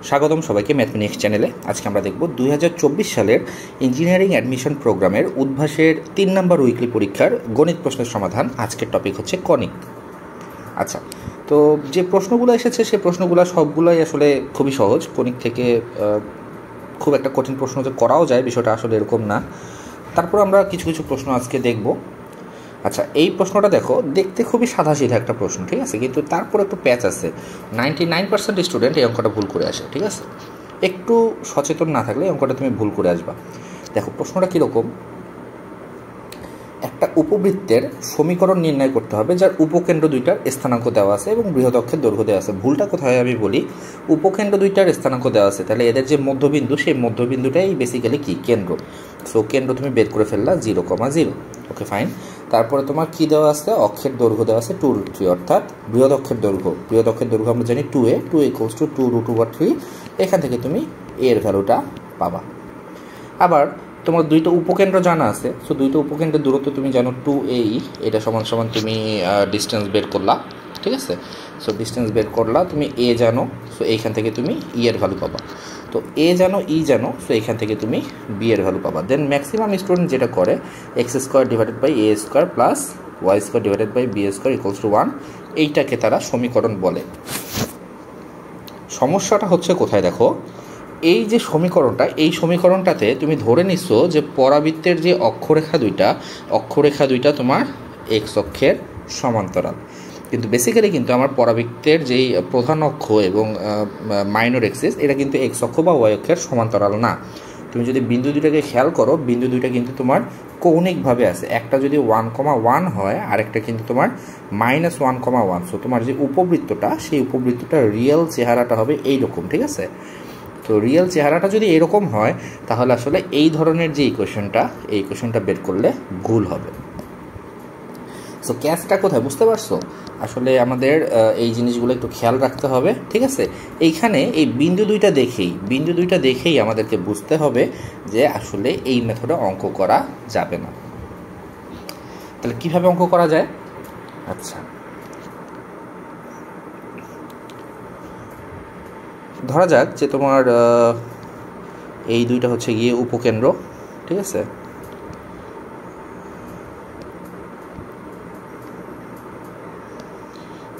স্বাগতম সবাইকে ম্যাথমেটিক্স চ্যানেলে। আজকে আমরা দেখব 2024 সালের ইঞ্জিনিয়ারিং অ্যাডমিশন প্রোগ্রামের উদ্ভাসের 3 নম্বর উইকলি পরীক্ষার গণিত প্রশ্নের সমাধান। আজকের টপিক হচ্ছে কনিক। আচ্ছা, তো যে প্রশ্নগুলো এসেছে সে প্রশ্নগুলো সবগুলোই আসলে খুবই সহজ। কনিক থেকে খুব একটা কঠিন প্রশ্ন যে করাও যায় বিষয়টা আসলে এরকম না। তারপর আমরা কিছু কিছু প্রশ্ন আজকে দেখব। আচ্ছা, এই প্রশ্নটা দেখো, দেখতে খুবই সাদাসিধা একটা প্রশ্ন, ঠিক আছে, কিন্তু তারপর একটু প্যাচ আছে। 99% স্টুডেন্ট এই অঙ্কটা ভুল করে আসে, ঠিক আছে। একটু সচেতন না থাকলে এই অঙ্কটা তুমি ভুল করে আসবা। দেখো প্রশ্নটা কীরকম, একটা উপবৃত্তের সমীকরণ নির্ণয় করতে হবে যার উপকেন্দ্র দুইটার স্থানাঙ্ক দেওয়া আছে এবং বৃহৎ অক্ষের দৈর্ঘ্য দেওয়া আছে। ভুলটা কোথায় আমি বলি, উপকেন্দ্র দুইটার স্থানাঙ্ক দেওয়া আছে, তাহলে এদের যে মধ্যবিন্দু সেই মধ্যবিন্দুটাই বেসিক্যালি কি কেন্দ্র। সো কেন্দ্র তুমি বের করে ফেললা 0,0। ওকে, ফাইন। তারপরে তোমার কি দেওয়া আছে, অক্ষের দৈর্ঘ্য দেওয়া আছে 2√3, অর্থাৎ বৃহৎ অক্ষের দৈর্ঘ্য। বৃহৎ অক্ষের দৈর্ঘ্য আমরা জানি 2a, 2 = 2√3। এখান থেকে তুমি এর ভ্যালুটা পাবা। আবার তোমার দুইটা উপকেন্দ্র জানা আছে, সো দুইটা উপকেন্দ্রের দূরত্ব তুমি জানো 2ae, এটা সমান সমান তুমি ডিস্টেন্স বের করলা, ঠিক আছে। সো ডিস্টেন্স বের করলা, তুমি এ জানো, সো এইখান থেকে তুমি ই এর ভ্যালু পাবা। তো এ জানো, ই জানো, সো এইখান থেকে তুমি বি এর ভ্যালু পাবা। দেন ম্যাক্সিমাম স্টুডেন্ট যেটা করে x² / a² plus y² / b² = 1, এইটাকে তারা সমীকরণ বলে। সমস্যাটা হচ্ছে কোথায় দেখো, এই যে সমীকরণটা, এই সমীকরণটাতে তুমি ধরে নিচ্ছ যে পরাবৃত্তের যে অক্ষরেখা দুইটা তোমার এক্স অক্ষের সমান্তরাল, কিন্তু বেসিক্যালি কিন্তু আমার পরাবৃত্তের যেই প্রধান অক্ষ এবং মাইনর এক্সিস, এটা কিন্তু এক্স অক্ষ বা ওয়াই অক্ষের সমান্তরাল না। তুমি যদি বিন্দু দুইটাকে খেয়াল করো, বিন্দু দুইটা কিন্তু তোমার কৌণিকভাবে আছে। একটা যদি 1,1 হয়, আরেকটা কিন্তু তোমার -1,1। সো তোমার যে উপবৃত্তটা, সেই উপবৃত্তটার রিয়েল চেহারাটা হবে এইরকম, ঠিক আছে। তো রিয়েল চেহারাটা যদি এরকম হয়, তাহলে আসলে এই ধরনের যে ইকুয়েশনটা বের করলে ভুল হবে। সো ক্যাচটা কোথায় বুঝতে পারছো? আসলে আমাদের এই জিনিসগুলো একটু খেয়াল রাখতে হবে, ঠিক আছে। এইখানে এই বিন্দু দুইটা দেখেই আমাদেরকে বুঝতে হবে যে আসলে এই মেথডে অঙ্ক করা যাবে না। তাহলে কিভাবে অঙ্ক করা যায়? আচ্ছা, ধরা যাক যে তোমার এই দুইটা হচ্ছে গিয়ে উপকেন্দ্র, ঠিক আছে।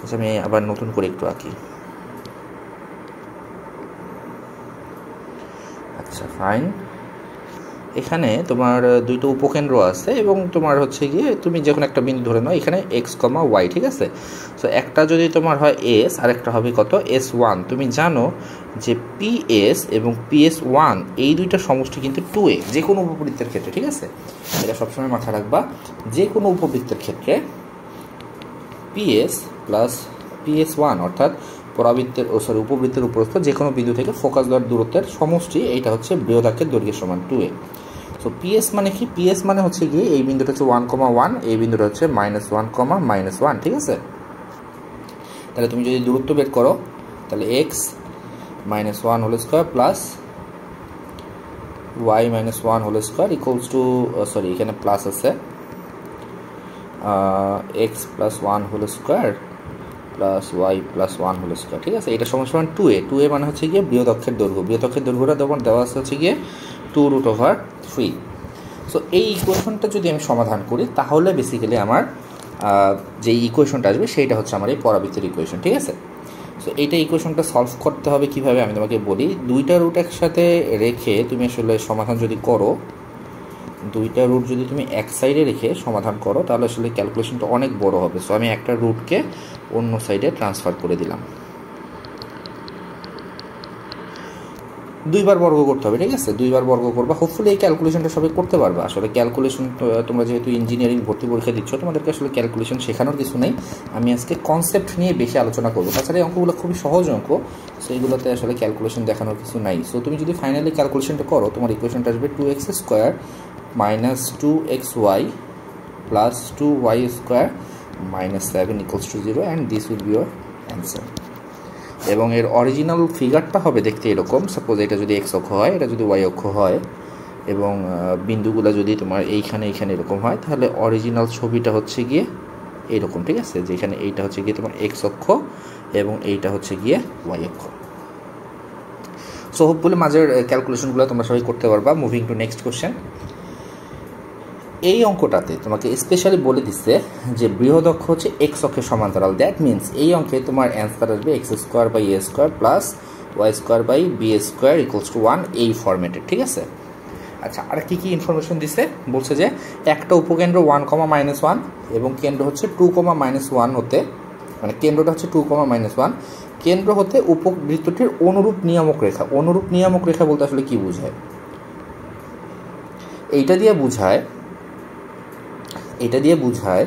আচ্ছা, আমি আবার নতুন করে একটু আঁকি। আচ্ছা, ফাইন। এখানে তোমার দুইটা উপকেন্দ্র আছে এবং তোমার হচ্ছে গিয়ে তুমি যে কোনো একটা বিন্দু ধরে নাও, এখানে x, y, ঠিক আছে। সো একটা যদি তোমার হয় s, আর একটা হবে কত, s1। তুমি জানো যে ps এবং ps1 এই দুইটা সমষ্টি কিন্তু 2a, যে কোনো উপবৃত্তের ক্ষেত্রে, ঠিক আছে। এটা সবসময় মাথায় রাখবা, যে কোনো উপবৃত্তের ক্ষেত্রে ps প্লাস ps1 অর্থাৎ উপবৃত্তের উপরস্থ যে কোনো বিন্দু থেকে ফোকাস দূরত্বের সমষ্টি, এইটা হচ্ছে বৃহদাক্ষের দৈর্ঘ্যের সমান 2a। সো ps মানে কি? ps মানে হচ্ছে গিয়ে এই বিন্দুটা হচ্ছে 1,1, এই বিন্দুটা হচ্ছে -1,-1, ঠিক আছে। তাহলে তুমি যদি দূরত্ব বের করো, তাহলে x -1² প্লাস y -1² = এখানে প্লাস আছে, x + 1² প্লাস y + 1², ঠিক আছে। এটা সমান 2a। 2a মানে হচ্ছে গিয়ে বৃহৎ অক্ষের দৈর্ঘ্য। বৃহৎ অক্ষের দৈর্ঘ্যটা তখন দেওয়া আছে হচ্ছে গিয়ে 2√3। সো এই ইকুয়েশনটা যদি আমি সমাধান করি, তাহলে বেসিক্যালি আমার যে ইকুয়েশনটা আসবে সেইটা হচ্ছে আমার এই পরাবৃত্তের ইকুয়েশন, ঠিক আছে। সো এইটা ইকুয়েশনটা সলভ করতে হবে কিভাবে আমি তোমাকে বলি। দুইটা রুট একসাথে রেখে তুমি আসলে সমাধান যদি করো, দুইটা রুট যদি তুমি এক সাইডে রেখে সমাধান করো, তাহলে আসলে ক্যালকুলেশনটা অনেক বড় হবে। সো আমি একটা রুটকে অন্য সাইডে ট্রান্সফার করে দিলাম। দুইবার বর্গ করতে হবে, ঠিক আছে। দুইবার বর্গ করবা, হোপফুলি এই ক্যালকুলেশনটা সবাই করতে পারবে। আসলে ক্যালকুলেশন তোমরা যেহেতু ইঞ্জিনিয়ারিং ভর্তি পরীক্ষা দিচ্ছ, তোমাদেরকে আসলে ক্যালকুলেশন শেখানোর কিছু নেই। আমি আজকে কনসেপ্ট নিয়ে বেশি আলোচনা করবো। তাছাড়া এই অঙ্কগুলো খুবই সহজ অঙ্ক, সো এইগুলোতে আসলে ক্যালকুলেশন দেখানোর কিছু নাই। সো তুমি যদি ফাইনালি ক্যালকুলেশনটা করো, তোমার ইকুয়েশনটা আসবে 2x² - 2xy plus 2y² -7 = 0, and this will B your answer. এবং এর অরিজিনাল ফিগারটা হবে দেখতে এরকম। সাপোজ এটা যদি এক্স অক্ষ হয়, এটা যদি ওয়াই অক্ষ হয়, এবং বিন্দুগুলো যদি তোমার এইখানে এরকম হয়, তাহলে অরিজিনাল ছবিটা হচ্ছে গিয়ে এইরকম, ঠিক আছে। যেখানে এইটা হচ্ছে গিয়ে তোমার এক্স অক্ষ এবং এইটা হচ্ছে গিয়ে ওয়াই অক্ষ। সো হোপফুলি মাঝের ক্যালকুলেশনগুলো তোমরা সবাই করতে পারবা। Moving to next question. এই অঙ্কটাতে তোমাকে স্পেশালি বলে দিচ্ছে যে বৃহৎ অক্ষ হচ্ছে এক্স অক্ষের সমান্তরাল। দ্যাট মিনস এই অঙ্কে তোমার অ্যান্সার আসবে x square by a square plus y square by b square equals to 1, এই ফরম্যাটে, ঠিক আছে। আচ্ছা, আর কি কি ইনফরমেশন দিচ্ছে বলছে যে একটা উপকেন্দ্র 1,-1 এবং কেন্দ্র হচ্ছে 2,-1 হতে, মানে কেন্দ্রটা হচ্ছে 2,-1 কেন্দ্র হতে উপবৃত্তটির অনুরূপ নিয়ামক রেখা। অনুরূপ নিয়ামক রেখা বলতে আসলে কি বোঝায়? এইটা দিয়ে বোঝায়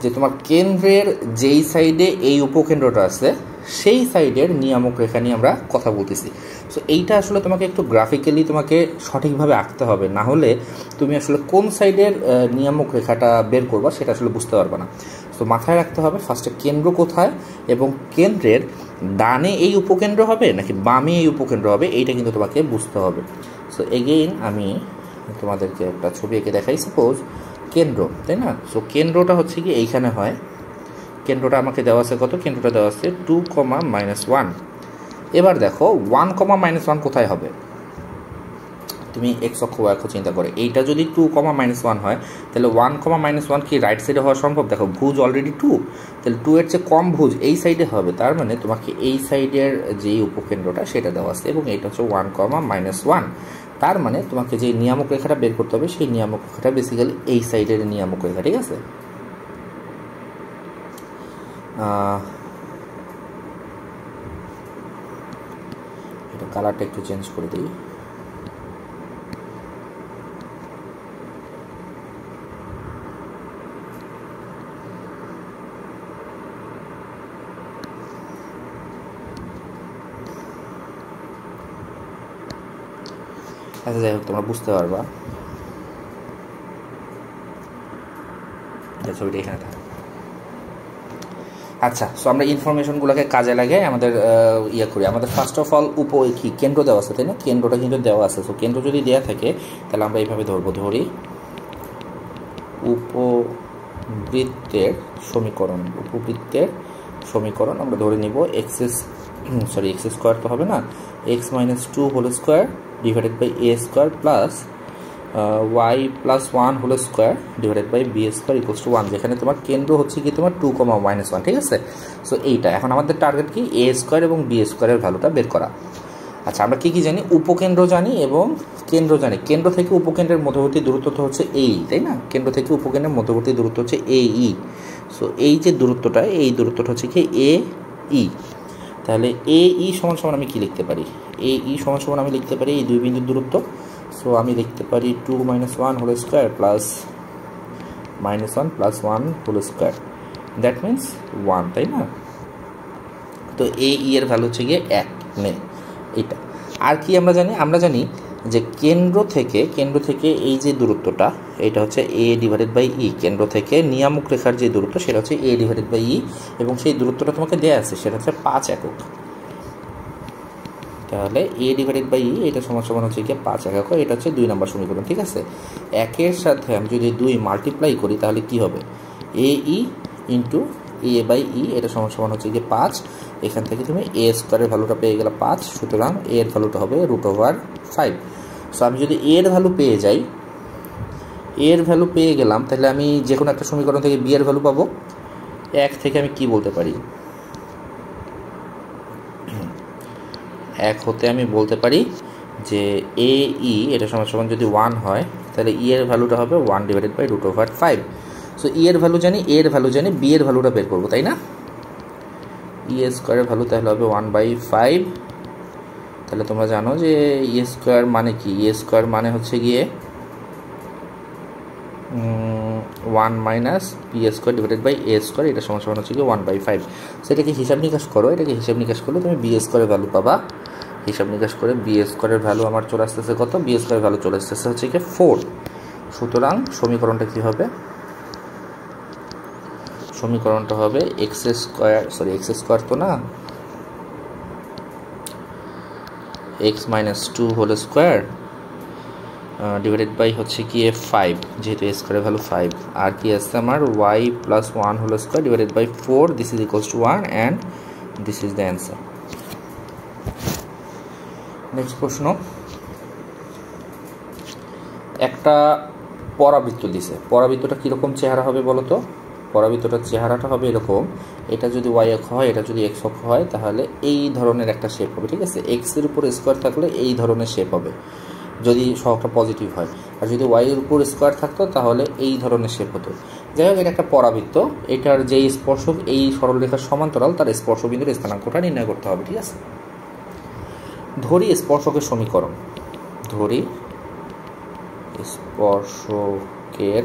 যে তোমার কেন্দ্রের যেই সাইডে এই উপকেন্দ্রটা আছে সেই সাইডের নিয়ামক রেখা নিয়ে আমরা কথা বলতেছি। সো এইটা আসলে তোমাকে একটু গ্রাফিক্যালি তোমাকে সঠিকভাবে আঁকতে হবে, না হলে তুমি আসলে কোন সাইডের নিয়ামক রেখাটা বের করবা সেটা আসলে বুঝতে পারবে না। তো মাথায় রাখতে হবে ফার্স্টে কেন্দ্র কোথায় এবং কেন্দ্রের ডানে এই উপকেন্দ্র হবে নাকি বামে এই উপকেন্দ্র হবে, এইটা কিন্তু তোমাকে বুঝতে হবে। সো এগেইন আমি তোমাদেরকে একটা ছবি এঁকে দেখাই। সাপোজ কেন্দ্র, তাই না? সো কেন্দ্রটা হচ্ছে কি এইখানে হয়। কেন্দ্রটা আমাকে দেওয়া আছে কত? কেন্দ্রটা দেওয়া আছে 2,-1। এবার দেখো 1,-1 কোথায় হবে? তুমি এক্স অক্ষ ওয়াই অক্ষ চিন্তা করে, এইটা যদি 2,-1 হয় তাহলে 1,-1 কি রাইট সাইডে হওয়া সম্ভব? দেখো ভুজ অলরেডি 2, তাহলে 2 এর চেয়ে কম ভুজ এই সাইডে হবে। তার মানে তোমাকে এই সাইডের যেই উপকেন্দ্রটা সেটা দেওয়া আছে এবং এইটা হচ্ছে 1,-1। তার মানে তোমাকে যে নিয়ামক রেখাটা বের করতে হবে সেই নিয়ামক রেখাটা বেসিক্যালি এই সাইডের নিয়ামক রেখা, ঠিক আছে। এটা কালারটা একটু চেঞ্জ করে দিই। আচ্ছা, যাই হোক তোমরা বুঝতে পারবা। ছবিটা এখানে থাকে। আচ্ছা, সো আমরা ইনফরমেশনগুলোকে কাজে লাগে আমাদের করি। আমাদের ফার্স্ট অফ অল কি কেন্দ্র দেওয়া আছে, তাই না? কেন্দ্রটা কিন্তু দেওয়া আছে। সো কেন্দ্র যদি দেওয়া থাকে তাহলে আমরা এইভাবে ধরি উপবৃত্তের সমীকরণ আমরা ধরে নিব এক্স স্কোয়ার তো হবে না, x-2 whole square divided by a square plus y+1 whole square divided by b square equals to 1, যেখানে তোমার কেন্দ্র হচ্ছে কি তোমার 2,-1, ঠিক আছে। সো এইটা এখন আমাদের টার্গেট কি? এ স্কোয়ার এবং বি স্কোয়ারের ভ্যালুটা বের করা। আচ্ছা, আমরা কি জানি? উপকেন্দ্র জানি এবং কেন্দ্র জানি। কেন্দ্র থেকে উপকেন্দ্রের মধ্যবর্তী দূরত্ব হচ্ছে এই, তাই না? কেন্দ্র থেকে উপকেন্দ্রের মধ্যবর্তী দূরত্ব হচ্ছে এই। সো এই যে দূরত্বটা, এই দূরত্বটা হচ্ছে কি এই। তাহলে এই সমান সমান আমি কি লিখতে পারি? এই সমান সমান আমি লিখতে পারি এই দুই বিন্দুর দূরত্ব। সো আমি লিখতে পারি 2-1 whole square plus -1 plus 1 whole square, that means 1, তাই না? তো এর ভ্যালু হচ্ছে গিয়ে 1 এইটা। আর কি আমরা জানি যে কেন্দ্র থেকে এই যে দূরত্বটা এটা হচ্ছে a ডিভাইডেড বাই ই। কেন্দ্র থেকে নিয়ামক রেখার যে দূরত্ব সেটা হচ্ছে a ডিভাইডেড বাই ই এবং সেই দূরত্বটা তোমাকে দেওয়া আছে সেটা হচ্ছে 5 একক। তাহলে a ডিভাইডেড বাই ই এটা সমান হচ্ছে গিয়ে 5 একক। এটা হচ্ছে 2 নম্বর সমীকরণ, ঠিক আছে। একের সাথে আমি যদি 2 মাল্টিপ্লাই করি তাহলে কি হবে? a e into a by e এটা সমান হচ্ছে গিয়ে 5। এখান থেকে তুমি a স্কোয়ারের ভ্যালুটা পেয়ে গেলে 5, সুতরাং a এর ভ্যালুটা হবে √5। সো আমি যদি a এর ভ্যালু পেয়ে গেলাম তাহলে আমি যে কোনো একটা সমীকরণ থেকে b এর ভ্যালু পাবো। 1 থেকে আমি কি বলতে পারি? 1 হতে আমি বলতে পারি যে a ই এটা সমান যদি 1 হয় তাহলে ই এর ভ্যালুটা হবে 1 ডিভাইডেড বাই √5। সো ই এর ভ্যালু জানি, এর ভ্যালু জানি, বি এর ভ্যালুটা বের করবো, তাই না? ই স্কোয়ারের ভ্যালু তাহলে হবে 1/5। তাহলে তোমরা জানো যে ই স্কোয়ার মানে কি? ই স্কোয়ার মানে হচ্ছে গিয়ে 1 minus b square divided by a square, এটা সমান হচ্ছে গিয়ে 1/5। সেটাকে হিসাব নিকাশ করলে তুমি বি স্কোয়ারের ভ্যালু পাবা। হিসাব নিকাশ করে বি স্কোয়ারের ভ্যালু আমার চলে আসতেছে কত? বি স্কোয়ারের ভ্যালু চলে আসতেছে হচ্ছে গিয়ে 4। সুতরাং সমীকরণটা কি হবে? সমীকরণটা হবে এক্স স্কোয়ার তো না, x-2 whole square divided by হচ্ছে কি 5, যেহেতু এ স্কোয়ারের ভ্যালু 5। আর কি আসছে আমার? y+1 whole square divided by 4, this is equals to 1 and this is the answer. Next প্রশ্ন, একটা পরাবৃত্ত দিছে, পরাবৃত্তটা কীরকম চেহারা হবে বলো তো? পরাবৃত্তটার চেহারাটা হবে এরকম, এটা যদি ওয়াই অক্ষ হয়, এটা যদি এক্স অক্ষ হয়, তাহলে এই ধরনের একটা শেপ হবে, ঠিক আছে? এক্সের উপর স্কোয়ার থাকলে এই ধরনের শেপ হবে যদি সহগটা পজিটিভ হয়, আর যদি ওয়াইয়ের উপর স্কোয়ার থাকতো তাহলে এই ধরনের শেপ হতো। যাই হোক, এটা একটা পরাবৃত্ত, এটার যেই স্পর্শক এই সরলরেখার সমান্তরাল তার স্পর্শবিন্দুর স্থানাঙ্কটা নির্ণয় করতে হবে, ঠিক আছে? ধরি স্পর্শকের সমীকরণ, ধরি স্পর্শকের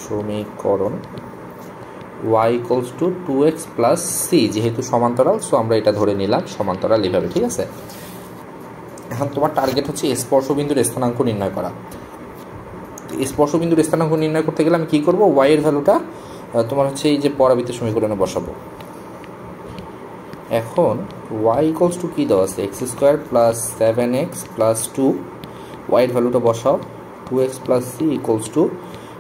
সমীকরণ y equals to 2x plus c, যেহেতু সমান্তরাল সো আমরা এটা ধরে নিলাম সমান্তরাল এইভাবে, ঠিক আছে? এখন তোমার টার্গেট হচ্ছে স্পর্শবিন্দুর স্থানাঙ্ক নির্ণয় করা। স্পর্শবিন্দুর স্থানাঙ্ক নির্ণয় করতে গেলে আমি কী করবো, y এর ভ্যালুটা তোমার হচ্ছে এই যে পরাবৃত্তের সমীকরণে বসাবো। এখন y ইকুয়ালস টু কী দেওয়া আছে, x square plus 7x plus 2, y এর ভ্যালুটা বসাও, 2x plus c equals to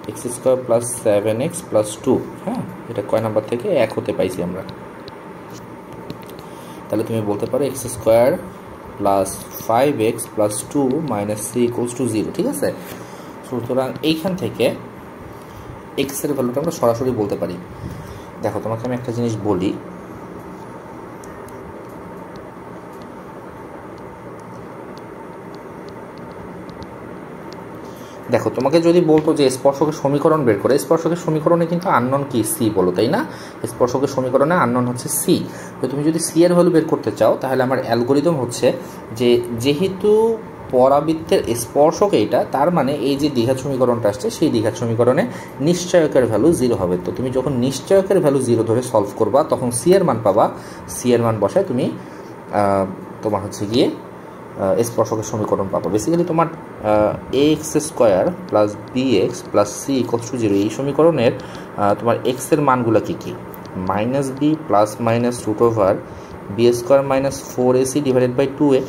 x square plus 7x plus 2। হ্যাঁ, এটা কয় নাম্বার থেকে 1 হতে পাইছি আমরা। তাহলে তুমি বলতে পারো x square plus 5x plus 2 minus c equals to 0, ঠিক আছে? সুতরাং এইখান থেকে এক্সের ভ্যালুটা আমরা সরাসরি বলতে পারি। দেখো, তোমাকে আমি একটা জিনিস বলি, দেখো তোমাকে যদি বলতো যে স্পর্শকের সমীকরণ বের করে, স্পর্শকের সমীকরণে কিন্তু আননোন কি সি বলো, তাই না? স্পর্শকের সমীকরণে আননোন হচ্ছে সি। তো তুমি যদি সি এর ভ্যালু বের করতে চাও তাহলে আমার অ্যালগোরিদম হচ্ছে যে যেহেতু পরাবৃত্তের স্পর্শক এইটা, তার মানে এই যে দ্বিঘাত সমীকরণটা আসছে সেই দ্বিঘাত সমীকরণে নিশ্চয়কের ভ্যালু 0 হবে। তো তুমি যখন নিশ্চয়কের ভ্যালু 0 ধরে সলভ করবা তখন সি এর মান পাবা, সি এর মান বসায় তুমি তোমার হচ্ছে গিয়ে স্পর্শকের সমীকরণ পাবো। বেসিক্যালি তোমার x square plus b x plus c equals to 0, এই সমীকরণের তোমার এক্সের মানগুলো কী কী, minus b plus minus root over b square minus 4ac divided by 2a।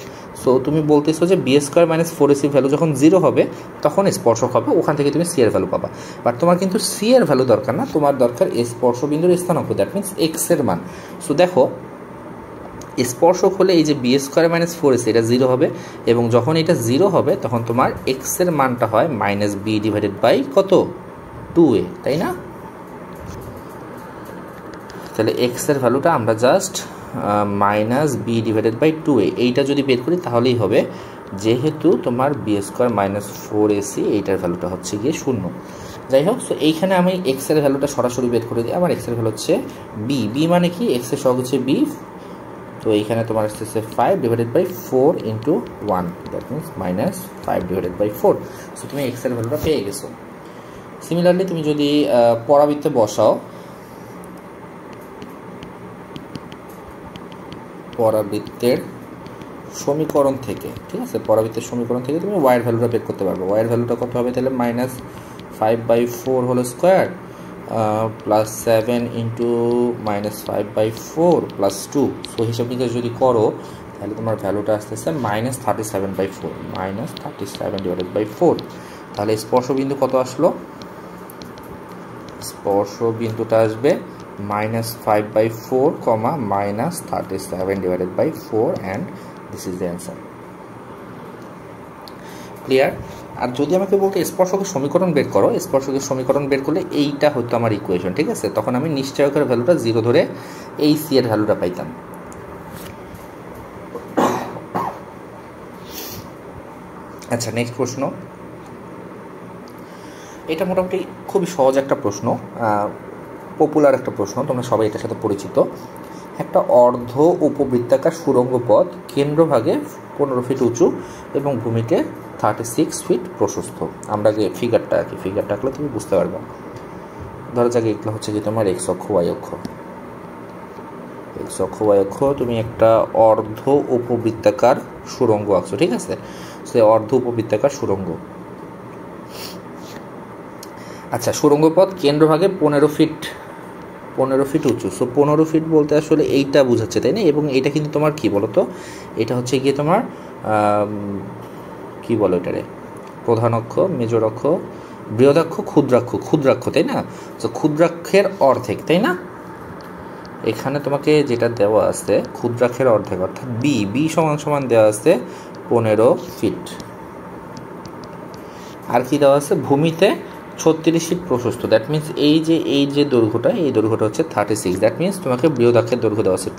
So তুমি বলতেছো যে B square minus 4ac value যখন 0 হবে তখন স্পর্শক হবে, ওখান থেকে তুমি সি এর ভ্যালু পাবা। বাট তোমার কিন্তু সি এর ভ্যালু দরকার না, তোমার দরকার স্পর্শবিন্দুর স্থানাঙ্ক, দ্যাট মিনস এক্সের মান। সো দেখো, স্পর্শক হলে এই যে বি স্কোয়ার মাইনাস 4ac এটা 0 হবে, এবং যখন এটা 0 হবে তখন তোমার এক্সের মানটা হয় মাইনাস বি ডিভাইডেড বাই কত, 2a, তাই না? তাহলে এক্সের ভ্যালুটা আমরা just minus b divided by 2a এইটা যদি বের করি তাহলেই হবে, যেহেতু তোমার বি স্কোয়ার মাইনাস 4ac এইটার ভ্যালুটা হচ্ছে গিয়ে 0। যাই হোক, সো এইখানে আমি এক্সের ভ্যালুটা সরাসরি বের করে দিই। আমার এক্সের ভ্যালু হচ্ছে বি, বি মানে কি, এক্সের সহগ হচ্ছে বি, তো এইখানে তোমার আসতেছে 5 divided by 4 into 1, that means minus 5 divided by 4। So তুমি এক্সের ভ্যালুটা পেয়ে গেছো। সিমিলারলি তুমি যদি পরাবৃত্তে বসাও, পরাবৃত্তের সমীকরণ থেকে, ঠিক আছে, পরাবৃত্তের সমীকরণ থেকে তুমি ওয়াইয়ের ভ্যালুটা বের করতে পারবে। ওয়াইয়ের ভ্যালুটা কত হবে তাহলে, minus 5 by 4 whole square plus 7 into minus 5 by 4 plus 2। So হিসাব নিকাশ যদি করো তাহলে তোমার ভ্যালুটা আসতেছে minus 37 by 4, minus 37 divided by 4। তাহলে স্পর্শবিন্দু কত আসলো, স্পর্শবিন্দুটা আসবে minus 5 by 4 comma minus 37 divided by 4, and this is the answer. Clear? আর যদি আমাকে বলতে স্পর্শকের সমীকরণ বের করো, স্পর্শকের সমীকরণ বের করলে এইটা হতো আমার ইকুয়েশন, ঠিক আছে? তখন আমি নিশ্চয়কের ভ্যালুটা 0 ধরে এই সি এর ভ্যালুটা পাইতাম। আচ্ছা, নেক্সট প্রশ্ন, এটা মোটামুটি খুবই সহজ একটা প্রশ্ন, পপুলার একটা প্রশ্ন, তোমরা সবাই এটার সাথে পরিচিত। একটা অর্ধ উপবৃত্তাকার সুড়ঙ্গ পথ কেন্দ্রভাগে 15 ফিট উঁচু এবং ভূমিতে 36 ফিট প্রশস্ত। আমরা যে ফিগারটা আঁকি, ফিগারটা আঁকলে তুমি বুঝতে পারবে। ধরো যাক এগুলো হচ্ছে কি তোমার এক্স অক্ষ, ওয়াই অক্ষ, এক্স অক্ষ ওয়াই অক্ষ, তুমি একটা অর্ধ উপবৃত্তাকার সুড়ঙ্গ আঁকছো, ঠিক আছে? সে অর্ধ উপবৃত্তাকার সুড়ঙ্গ। আচ্ছা, সুড়ঙ্গ পথ কেন্দ্রভাগে 15 ফিট উঁচু। সো 15 ফিট বলতে আসলে এইটা বোঝাচ্ছে, তাই না? এবং এইটা কিন্তু তোমার কি বলো তো, এটা হচ্ছে গিয়ে তোমার কি বলো এটারে, প্রধান অক্ষ, মেজর অক্ষ, বৃহদাক্ষ, ক্ষুদ্রাক্ষ, তাই না? তো ক্ষুদ্রাক্ষের অর্ধেক, তাই না? এখানে তোমাকে যেটা দেওয়া আছে ক্ষুদ্রাক্ষের অর্ধেক অর্থাৎ বি সমান সমান দেওয়া আছে 15 ফিট। আর কি দেওয়া আছে, ভূমিতে 36 ফিট প্রশস্ত। দ্যাট মিনস এই যে দৈর্ঘ্যটা, এই দৈর্ঘ্যটা হচ্ছে 36। দ্যাট মিনস তোমাকে বৃহদাক্ষের দৈর্ঘ্য দেওয়া আছে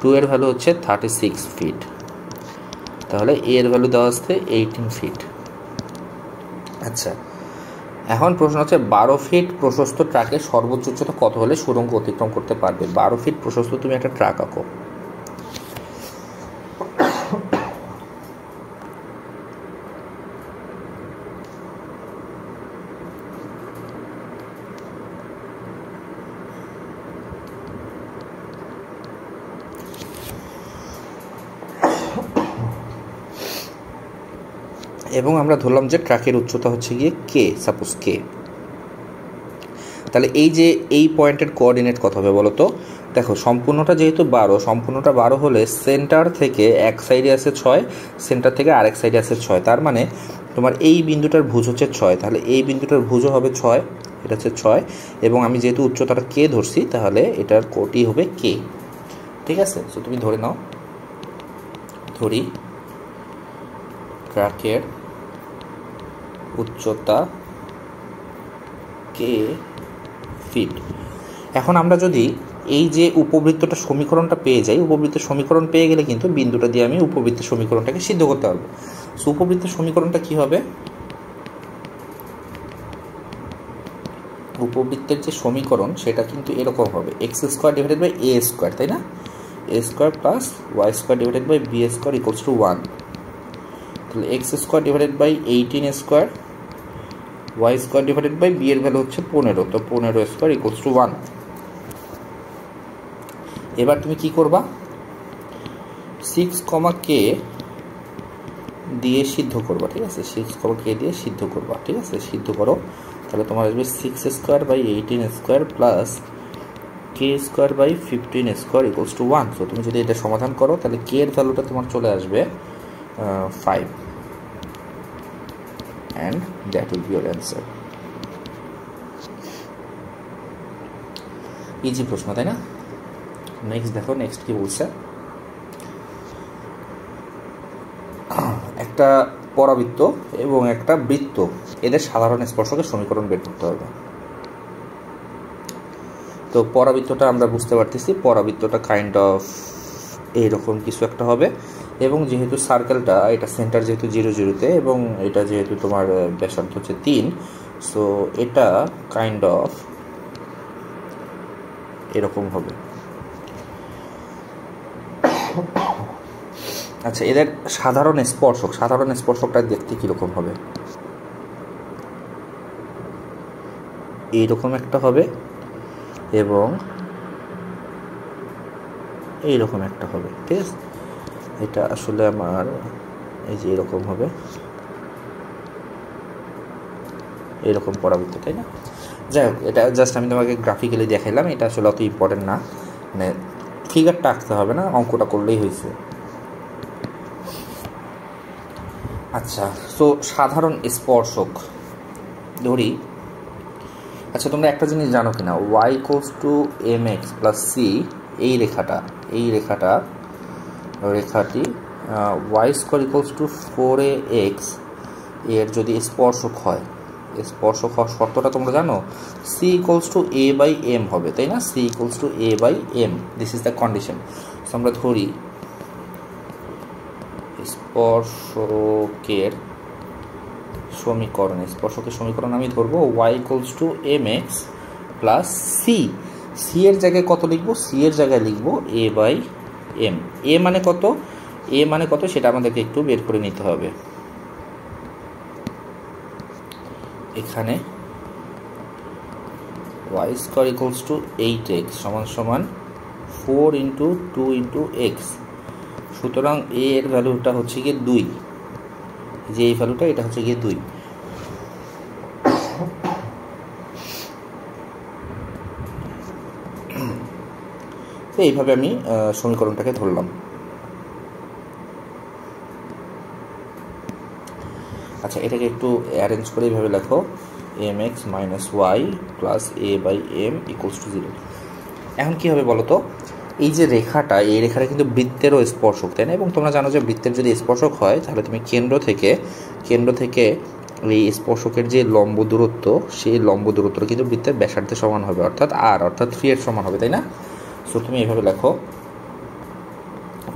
2 এর ভ্যালু হচ্ছে 36 ফিট। তাহলে এর ভ্যালু দেওয়া আছে 18 ফিট। আচ্ছা, এখন প্রশ্ন হচ্ছে 12 ফিট প্রশস্ত ট্রাকের সর্বোচ্চ উচ্চতা কত হলে সুড়ঙ্গ অতিক্রম করতে পারবে? 12 ফিট প্রশস্ত তুমি একটা ট্রাক আঁকো। এবং আমরা ধরলাম যে ট্রাকের উচ্চতা হচ্ছে গিয়ে কে, সাপোজ কে। তাহলে এই পয়েন্টের কোঅর্ডিনেট কত হবে বলো তো? দেখো, সম্পূর্ণটা যেহেতু 12, সম্পূর্ণটা 12 হলে সেন্টার থেকে এক সাইডে আছে 6, সেন্টার থেকে আরেক সাইডে আছে 6। তার মানে তোমার এই বিন্দুটার ভুজ হচ্ছে 6, তাহলে এই বিন্দুটার ভুজও হবে 6, এটা হচ্ছে 6। এবং আমি যেহেতু উচ্চতাটা কে ধরছি, তাহলে এটার কোটি হবে কে। ঠিক আছে, তো তুমি ধরে নাও, ধরি ট্রাকের উচ্চতা কে ফিট। এখন আমরা যদি এই যে উপবৃত্তটা সমীকরণটা পেয়ে যাই, উপবৃত্তের সমীকরণ পেয়ে গেলে কিন্তু বিন্দুটা দিয়ে আমি উপবৃত্তের সমীকরণটাকে সিদ্ধ করতে পারবো। সো উপবৃত্তের সমীকরণটা কি হবে? উপবৃত্তের যে সমীকরণ সেটা কিন্তু এরকম হবে, x square divided by a square, তাই না? A square plus y square divided by b square equals to 1। তাহলে x square divided by 18 square, y square divided by b এর ভ্যালু হচ্ছে 15, তো 15 স্কোয়ার ইকুয়ালস টু 1। এবার তুমি কি করবা, 6, কে দিয়ে সিদ্ধ করবা। ঠিক আছে, 6, কে দিয়ে সিদ্ধ করবা। ঠিক আছে, সিদ্ধ করো। তাহলে তোমার আসবে 6 square by 18 square plus k square by 15 square equals to 1। তো তুমি যদি এটা সমাধান করো, তাহলে কে এর ভ্যালুটা তোমার চলে আসবে 5, and that will be your answer. Easy প্রশ্ন, তাই না? নেক্সট দেখো, নেক্সট কি বলছে। একটা পরাবৃত্ত এবং একটা বৃত্ত, এদের সাধারণ স্পর্শকের সমীকরণ বের করতে হবে। তো পরাবৃত্তটা আমরা বুঝতে পারতেছি, পরাবৃত্তটা কাইন্ড অফ এইরকম কিছু একটা হবে। এবং যেহেতু সার্কেলটা, এটা সেন্টার যেহেতু 0, 0-তে, এবং এটা যেহেতু তোমার ব্যাসার্ধ হচ্ছে 3, সো এটা কাইন্ড অফ এরকম হবে। আচ্ছা, এদের সাধারণ স্পর্শকটা দেখতে কীরকম হবে? এইরকম একটা হবে এবং এইরকম একটা হবে। ঠিক আছে, এটা আসলে আমার এই যে এরকম হবে, এরকম পরাবৃত্ত, তাই না? যাই হোক, এটা জাস্ট আমি তোমাকে গ্রাফিক্যালি দেখাইলাম, এটা আসলে অত ইম্পর্টেন্ট না, মানে ফিগারটা আঁকতে হবে না, অঙ্কটা করলেই হয়েছে। আচ্ছা, তো সাধারণ স্পর্শক ধরি। আচ্ছা, তোমরা একটা জিনিস জানো কিনা, y equals to mx plus c, এই রেখাটি y square equals two 4ax এর যদি স্পর্শক হয়, স্পর্শক হওয়ার শর্তটা তোমরা জানো, c equals to a by m হবে, তাই না? c equals to a by m, this is the condition. তো আমরা ধরি স্পর্শকের সমীকরণ আমি ধরবো y equals to mx plus c। এর জায়গায় কত লিখবো? c এর জায়গায় লিখবো a বাই m। a মানে কত সেটা আমাদেরকে একটু বের করে নিতে হবে। এখানে y square equals two 8x সমান সমান 4 ইন্টু 2 ইন্টু এক্স। সুতরাং a এর ভ্যালুটা হচ্ছে গিয়ে 2, যে এই ভ্যালুটা, এটা হচ্ছে গিয়ে 2। তো এইভাবে আমি সমীকরণটাকে ধরলাম। আচ্ছা, এটাকে একটু অ্যারেঞ্জ করে এইভাবে লেখো, mx minus y plus a by m equals to 0। এখন কী হবে বলো তো, এই যে রেখাটা, এই রেখাটা কিন্তু বৃত্তেরও স্পর্শক, তাই না? এবং তোমরা জানো যে বৃত্তের যদি স্পর্শক হয় তাহলে তুমি কেন্দ্র থেকে এই স্পর্শকের যে লম্ব দূরত্ব, সেই লম্ব দূরত্বটা কিন্তু বৃত্তের ব্যাসার্ধের সমান হবে, অর্থাৎ অর্থাৎ 3 এর সমান হবে, তাই না? সো তুমি এভাবে লেখো,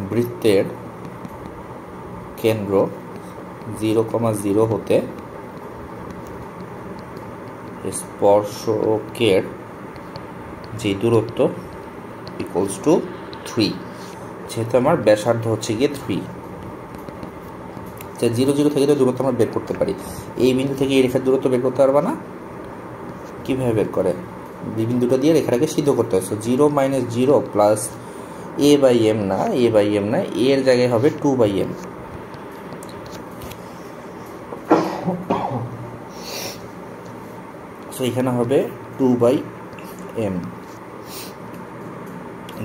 বৃত্তের কেন্দ্র 0,0 হতে স্পর্শকের যে দূরত্ব ইকুয়ালস টু 3, যেহেতু আমার ব্যাসার্ধ হচ্ছে গিয়ে 3, 0 থেকে তো দূরত্ব আমরা বের করতে পারি। এই বিন্দু থেকে এই রেখার দূরত্ব বের করতে পারবা না? কীভাবে বের করে? এই বিন্দুটা দিয়ে রেখাটাকে সিদ্ধ করতে হয়। সো 0 - 0 প্লাস a/m না, এর জায়গায় হবে 2/m। সো এখানে হবে 2/m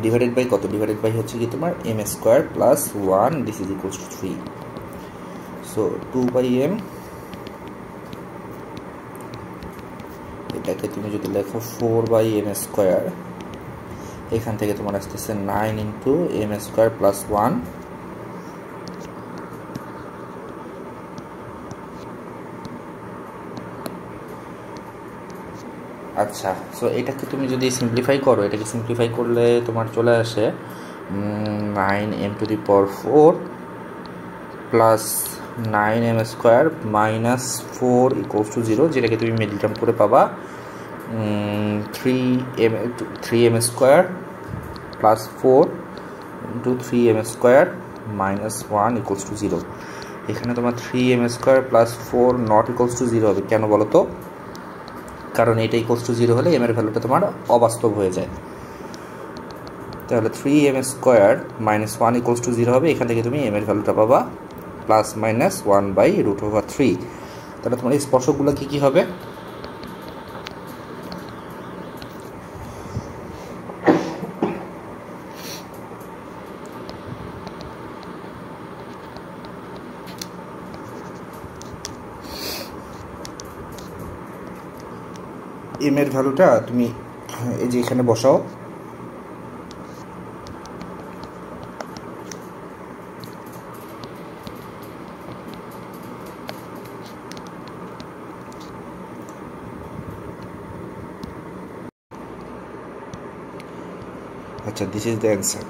ডিভাইডেড বাই কত? ডিভাইডেড বাই হচ্ছে কি তোমার m² plus 1, this is equals two 3। So 2/m, এটাকে তুমি যদি লেখো 4/m², এখান থেকে তোমার আসতেছে 9 ইন্টু m² প্লাস 1, আচ্ছা। সো এটাকে তুমি যদি সিম্পলিফাই করো, এটাকে সিম্পলিফাই করলে তোমার চলে আসে 9m⁴ plus 9m² minus 4 equals to 0, যেটাকে তুমি মিডল টার্ম করে পাবা 3m² plus 4 into 3m² minus 1 equals to 0। এখানে তোমার 3m² plus 4 not equals to 0 হবে। কেন বলো তো? কারণ এটা ইকুয়ালস টু 0 হলে m এর ভ্যালুটা তোমার অবাস্তব হয়ে যায়। তাহলে 3m² মাইনাস 1 ইকুয়ালস টু 0 হবে। এখান থেকে তুমি m এর ভ্যালুটা পাবা প্লাস মাইনাস 1/√3। তাহলে তোমার এই স্পর্শকগুলো কী হবে? m এর ভ্যালুটা তুমি এই যে এখানে বসাও, আচ্ছা, দিস ইজ দ্য অ্যান্সার।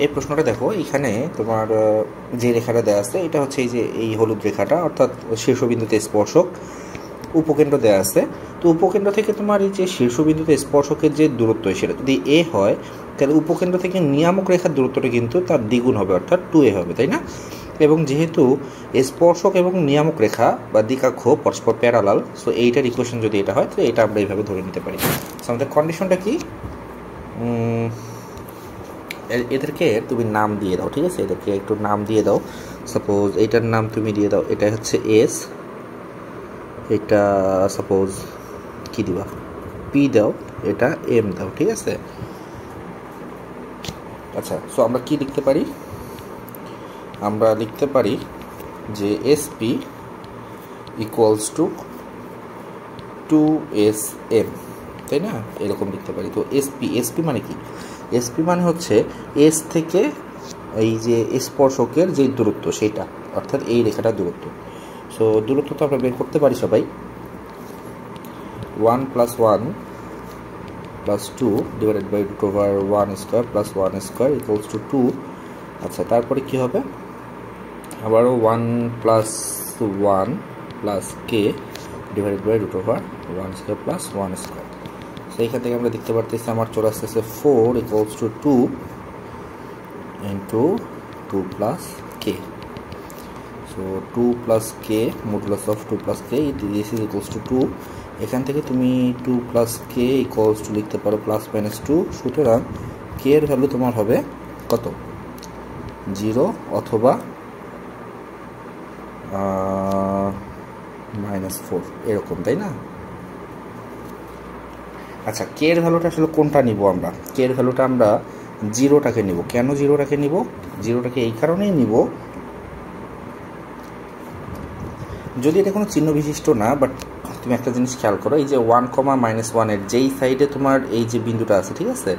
এই প্রশ্নটা দেখো, এখানে তোমার যে রেখাটা দেওয়া আছে এটা হচ্ছে এই যে এই হলুদ রেখাটা, অর্থাৎ শীর্ষবিন্দুতে স্পর্শক, উপকেন্দ্র দেওয়া আছে। তো উপকেন্দ্র থেকে তোমার এই যে শীর্ষবিন্দুতে স্পর্শকের যে দূরত্ব, সেটা যদি a হয় তাহলে উপকেন্দ্র থেকে নিয়ামক রেখার দূরত্বটা কিন্তু তার দ্বিগুণ হবে, অর্থাৎ 2a হবে, তাই না? এবং যেহেতু স্পর্শক এবং নিয়ামক রেখা বা দ্বিকাক্ষ পরস্পর প্যারালাল, সো এইটার ইকুয়েশন যদি এটা হয় তো এটা আমরা এইভাবে ধরে নিতে পারি। সো আমাদের কন্ডিশনটা কি? এদেরকে তুমি নাম দিয়ে দাও, ঠিক আছে? এদেরকে একটু নাম দিয়ে দাও। সাপোজ এইটার নাম তুমি দিয়ে দাও, এটা হচ্ছে এস, এটা সাপোজ কি দিবা? পি দাও, এটা এম দাও, ঠিক আছে? আচ্ছা, সো আমরা কি লিখতে পারি? আমরা লিখতে পারি যে এসপি ইকুয়ালস টু 2SM, তাই না? এরকম লিখতে পারি। তো এসপি মানে কি? এসপি মানে হচ্ছে এস থেকে এই যে স্পর্শকের যে দূরত্ব সেটা, অর্থাৎ এই রেখাটার দূরত্ব। সো দূরত্ব তো আমরা বের করতে পারি সবাই, 1 + 1 + 2 divided by √1² plus 1² equals to 2। আচ্ছা, তারপরে কি হবে? আবারও 1 + 1 plus k divided by √1² plus 1²। সেইখান থেকে আমরা দেখতে পারতেছি আমার চলে আসতেছে 4 equals to 2 into 2 plus K. So 2 plus K, modulus of 2 plus K, this is equals to 2। এখান থেকে তুমি 2 প্লাস কে ইকুয়ালস টু লিখতে পারো প্লাস মাইনাস 2। সুতরাং কে এর ভ্যালু তোমার হবে কত? 0 অথবা -4 এরকম, তাই না? আচ্ছা, কে এর ভ্যালুটা আসলে কোনটা নিব আমরা? কে এর ভ্যালুটা আমরা 0টাকে নিব। কেন 0টাকে নিব? 0টাকে এই কারণেই নিব, যদি এটা কোনো চিহ্ন বিশিষ্ট না, বাট তুমি একটা জিনিস খেয়াল করো, এই যে 1,-1 যেই সাইডে তোমার এই যে বিন্দুটা আছে, ঠিক আছে,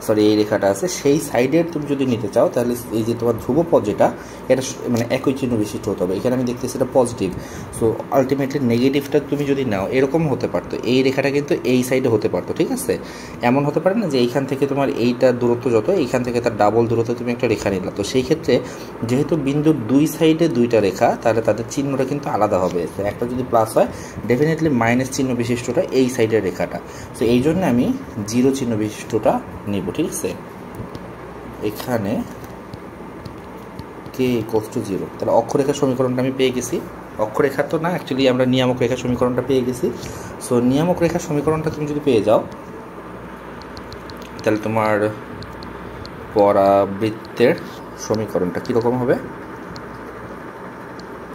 সরি এই রেখাটা আছে, সেই সাইডের তুমি যদি নিতে চাও তাহলে এই যে তোমার ধ্রুবপদ যেটা, এটা মানে একই চিহ্ন বিশিষ্ট হতে হবে। এখানে আমি দেখতেছি এটা পজিটিভ, সো আলটিমেটলি নেগেটিভটা তুমি যদি নাও এরকম হতে পারতো, এই রেখাটা কিন্তু এই সাইডে হতে পারতো, ঠিক আছে। এমন হতে পারে না যে এইখান থেকে তোমার এইটা দূরত্ব যত, এইখান থেকে তার ডাবল দূরত্ব তুমি একটা রেখা নিলা, তো সেই ক্ষেত্রে যেহেতু বিন্দুর দুই সাইডে দুইটা রেখা, তাহলে তাদের চিহ্নটা কিন্তু আলাদা হবে। একটা যদি প্লাস হয়, ডেফিনেটলি মাইনাস চিহ্ন বিশিষ্টটা এই সাইডের রেখাটা, তো এই জন্য আমি 0 চিহ্ন বিশিষ্টটা নিব, ঠিক আছে। এখানে k = 0, তাহলে অক্ষরেখার সমীকরণটা আমি পেয়ে গেছি। অক্ষরেখা তো না, অ্যাকচুয়ালি আমরা নিয়ামক রেখার সমীকরণটা পেয়ে গেছি। সো নিয়ামক রেখার সমীকরণটা তুমি যদি পেয়ে যাও, তাহলে তোমার পরাবৃত্তের সমীকরণটা কীরকম হবে?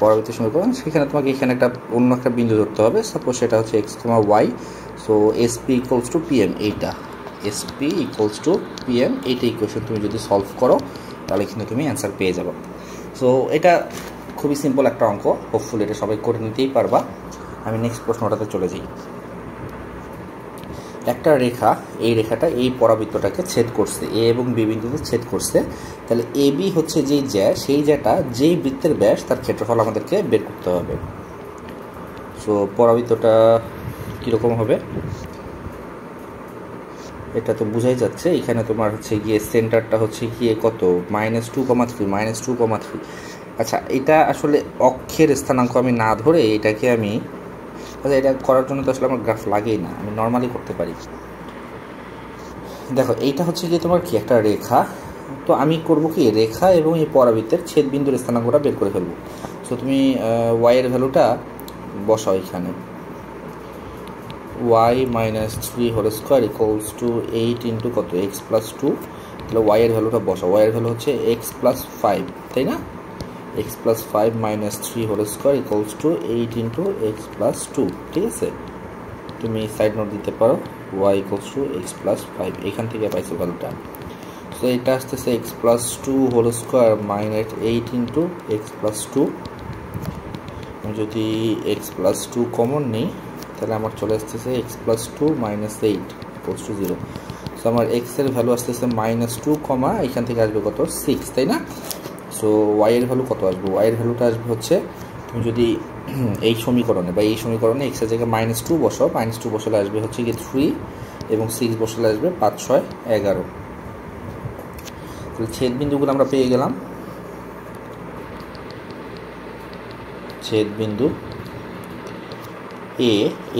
পরাবৃত্তের সমীকরণ, সেখানে তোমাকে এখানে একটা অন্য একটা বিন্দু ধরতে হবে, সাপোজ সেটা হচ্ছে x, y, so SP = PM, এইটা SP = PM, এইটা ইকুয়েশন তুমি যদি সলভ করো তাহলে কিন্তু তুমি অ্যান্সার পেয়ে যাবে। সো এটা খুবই সিম্পল একটা অঙ্ক, হোপফুলি এটা সবাই করে নিতেই পারবা। আমি নেক্সট প্রশ্নটাতে চলে যাই। একটা রেখা, এই রেখাটা এই পরাবৃত্তটাকে ছেদ করছে, এ এবং বি বিন্দুতে ছেদ করছে, তাহলে AB হচ্ছে যেই জ্যা, সেই জ্যাটা যেই বৃত্তের ব্যাস তার ক্ষেত্রফল আমাদেরকে বের করতে হবে। সো পরাবৃত্তটা কীরকম হবে এটা তো বোঝাই যাচ্ছে। এখানে তোমার হচ্ছে গিয়ে সেন্টারটা হচ্ছে গিয়ে কত, -2,3। আচ্ছা, এটা আসলে অক্ষের স্থানাঙ্ক আমি না ধরে এটাকে আমি, আচ্ছা এটা করার জন্য তো আসলে আমার গ্রাফ লাগেই না, আমি নর্মালি করতে পারি। দেখো এইটা হচ্ছে গিয়ে তোমার কি একটা রেখা, তো আমি করব কি, রেখা এবং এই পরাবৃত্তের ছেদ বিন্দুর স্থানাঙ্কটা বের করে ফেলবো। সো তুমি y এর ভ্যালুটা বসাও এখানে, y - 3² = 8 × কত, x + 2, তাহলে y এর ভ্যালুটা বসাও। y এর ভ্যালু হচ্ছে x + 5, তাই না? x + 5 - 3² = 8 × x + 2, ঠিক আছে। তুমি সাইড নোট দিতে পারো, y = x + 5, এখান থেকে পাইছো ভ্যালুটা। সো এটা আসতেছে x + 2² - 8 × x + 2। আমি যদি x + 2 কমন নিই তাহলে আমার চলে আসতেছে x + 2 - 8 = 0। সো আমার x এর ভ্যালু আসতেছে -2, এখান থেকে আসবে কত, 6, তাই না? সো y এর ভ্যালু কত আসবে? y এর ভ্যালুটা আসবে হচ্ছে, তুমি যদি এই সমীকরণে বা এই সমীকরণে x এর জায়গায় -2 বসাও, -2 বসালে আসবে হচ্ছে কি 3, এবং 6 বসালে আসবে 5, 6, 11। তাহলে ছেদ বিন্দুগুলো আমরা পেয়ে গেলাম। ছেদ বিন্দু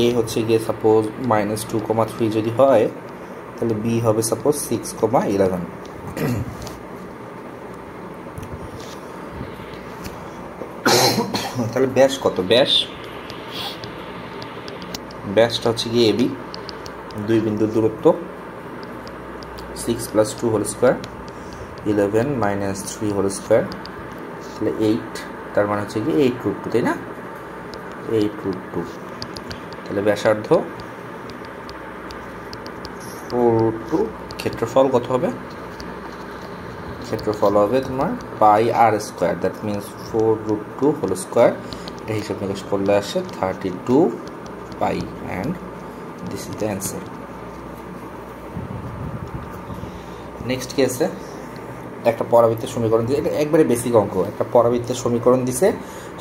এ হচ্ছে গিয়ে সাপোজ -2,3 যদি হয়, তাহলে বি হবে সাপোজ 6,11। তাহলে ব্যাস কত, ব্যাসটা হচ্ছে গিয়ে AB, দুই বিন্দুর দূরত্ব 6 + 2² 11 - 3², তাহলে 8, তার মানে হচ্ছে গিয়ে 8√2, তাই না? 8√2, তাহলে ব্যাসার্ধ 4√2। ক্ষেত্রফল কত হবে? ক্ষেত্রফল হবে তোমার πr², দ্যাট মিনস 4√2², এটা হিসাব নিকাশ করলে আসে 32 পাই, and this is the answer. Next কি আছে? একটা পরাবৃত্তের সমীকরণ দিয়েছে, এটা একবারে বেসিক অঙ্ক। একটা পরাবৃত্তের সমীকরণ দিছে,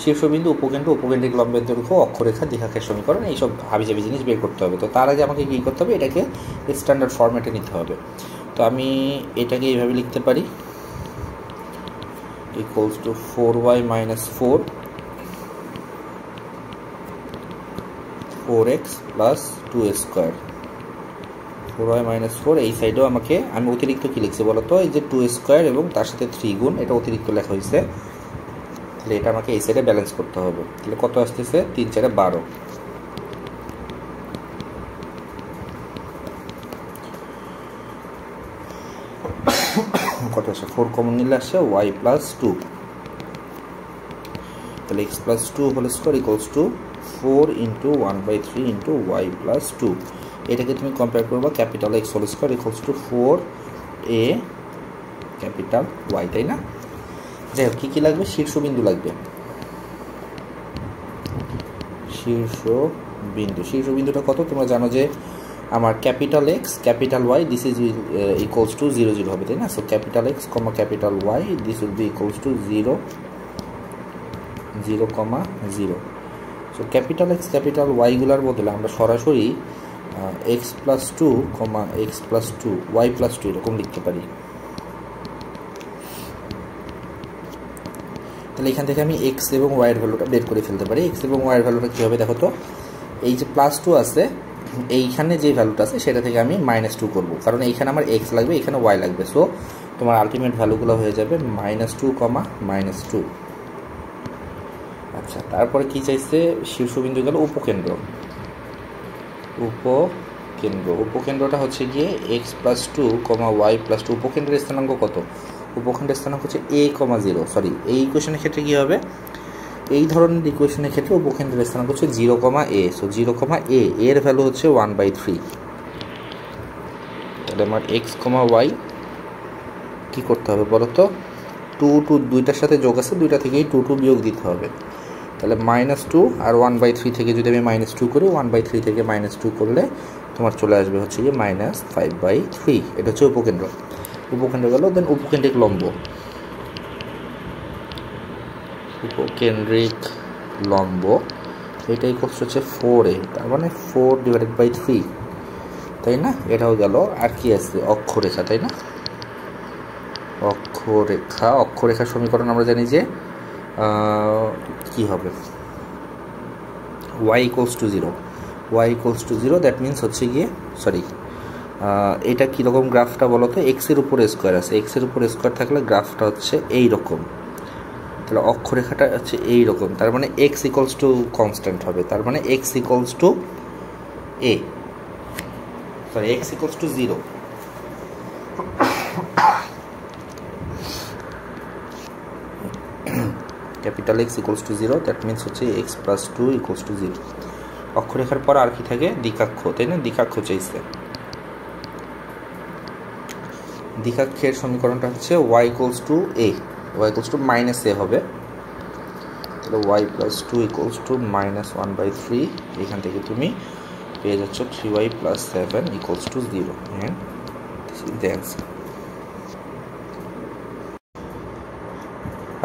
শীর্ষবিন্দু, উপকেন্দ্র, উপকেন্দ্রিক লম্বের দৈর্ঘ্য, অক্ষরেখা, দ্বিঘাকের সমীকরণ, এইসব হাবিজাবি জিনিস বের করতে হবে। তো তার আগে আমাকে কী করতে হবে, এটাকে স্ট্যান্ডার্ড ফরম্যাটে নিতে হবে। তো আমি এটাকে এইভাবে লিখতে পারি, = 4y - 4 4x + 2² 4y - 4, এই সাইডেও আমাকে, আমি অতিরিক্ত কী লিখছি বলো তো, এই যে 2² এবং তার সাথে 3 গুণ, এটা অতিরিক্ত লেখা হয়েছে, তাহলে এটা আমাকে এই সাইডে ব্যালেন্স করতে হবে। তাহলে কত আসতেছে, 3 × 4 = 12। কত আসে, 4 কমন নিলে আসে y + 2, তাহলে x + 2² = 4 × 1/3 × y + 2। এটাকে তুমি কম্পেয়ার করবা X² = 4a Y, তাই না? যাই হোক, কী লাগবে, শীর্ষবিন্দু লাগবে, শীর্ষবিন্দু বিন্দু। শীর্ষবিন্দুটা কত তোমরা জানো যে আমার capital x capital y this is equals to 0 0 হবে, তাই না? So capital x comma capital y this will be equals to 0 0 comma 0। So capital x capital ওয়াইগুলোর বদলে আমরা সরাসরি x plus two comma x plus two y plus two এরকম লিখতে পারি। তাহলে এখান থেকে আমি এক্স এবং ওয়াইয়ের ভ্যালুটা বের করে ফেলতে পারি। এক্স এবং ওয়াইয়ের ভ্যালুটা কী হবে দেখো তো, এই যে প্লাস টু আছে এইখানে যে ভ্যালুটা আছে সেটা থেকে আমি -2 করব, কারণ এইখানে আমার এক্স লাগবে, এখানে ওয়াই লাগবে। সো তোমার আলটিমেট ভ্যালুগুলো হয়ে যাবে -2 কমা -2। আচ্ছা, তারপরে কি চাইছে? শীর্ষবিন্দু গেল উপকেন্দ্র। উপকেন্দ্রটা হচ্ছে গিয়ে x plus two comma y plus two. উপকেন্দ্রের স্থানাঙ্ক কত? উপকেন্দ্রের স্থানাঙ্ক হচ্ছে a, 0। সরি, এই ইকুয়েশনের ক্ষেত্রে কী হবে? এই ধরনের ইকুয়েশনের ক্ষেত্রে উপকেন্দ্রের স্থানাঙ্ক হচ্ছে 0, a। সো 0, a এর ভ্যালু হচ্ছে 1/3। তাহলে আমার এক্স কমা ওয়াই কী করতে হবে বলো তো? 2 দুইটার সাথে যোগ আছে, দুইটা থেকেই 2 বিয়োগ দিতে হবে। তাহলে -2 আর 1/3 থেকে যদি আমি -2 করি, 1/3 থেকে -2 করলে তোমার চলে আসবে হচ্ছে গিয়ে -5/3। এটা হচ্ছে উপকেন্দ্র। উপকেন্দ্র গেল। দেন উপকেন্দ্রিক লম্ব। উপকেন্দ্রিক লম্ব এটা ইকুয়ালস হচ্ছে 4a, তার মানে 4/3, তাই না? এটাও গেল। আর কি আছে? অক্ষরেখা, তাই না? অক্ষরেখার সমীকরণ আমরা জানি যে কি হবে, y equals to 0। y equals to 0 that means হচ্ছে গিয়ে সরি এটা কীরকম গ্রাফটা বলো তো? এক্সের উপরে স্কোয়ার আছে, এক্সের উপরে স্কোয়ার থাকলে গ্রাফটা হচ্ছে এই রকম। তাহলে অক্ষরেখাটা হচ্ছে এই রকম, তার মানে এক্স ইকুয়ালস টু কনস্ট্যান্ট হবে, তার মানে x equals to A, sorry x equals to 0। Capital x equals to 0 that means হচ্ছে এক্স প্লাস 2 ইকুয়ালস টু 0। অক্ষরেখার পর আর কি থাকে? দ্বিকাক্ষ, তাই না? দ্বিকাক্ষ চাইছে। দ্বিকাক্ষের সমীকরণটা হচ্ছে y equals to a, y equals to -a হবে। তাহলে y প্লাস 2 ইকুয়ালস টু -1/3। এখান থেকে তুমি পেয়ে যাচ্ছ 3y plus 7 equals to 0 and this is the answer.